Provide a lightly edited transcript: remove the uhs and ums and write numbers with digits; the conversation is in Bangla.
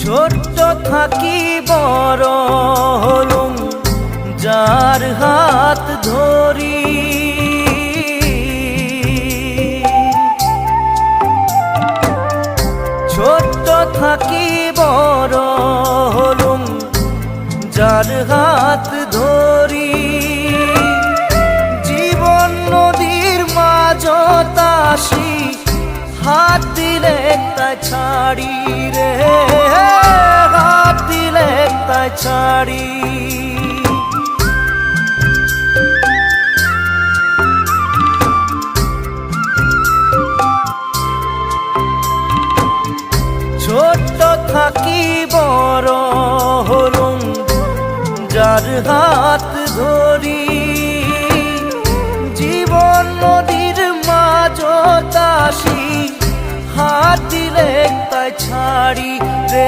ছোট্ট থাকি বড় হলুম যার হাত ধরি, ছোট্ট থাকি বড় হলুম যার হাত ধরি। জীবন নদীর মাঝত আসি হাত দিলে তাই ছাড়ি রে, হাত দিলে তাই ছাড়ি। ছোট্ট থাকি বড় হলুম যার হাত ধরি। জীবন নদীর মাঝত আসি হাত দিলে তাই ছাড়ি রে,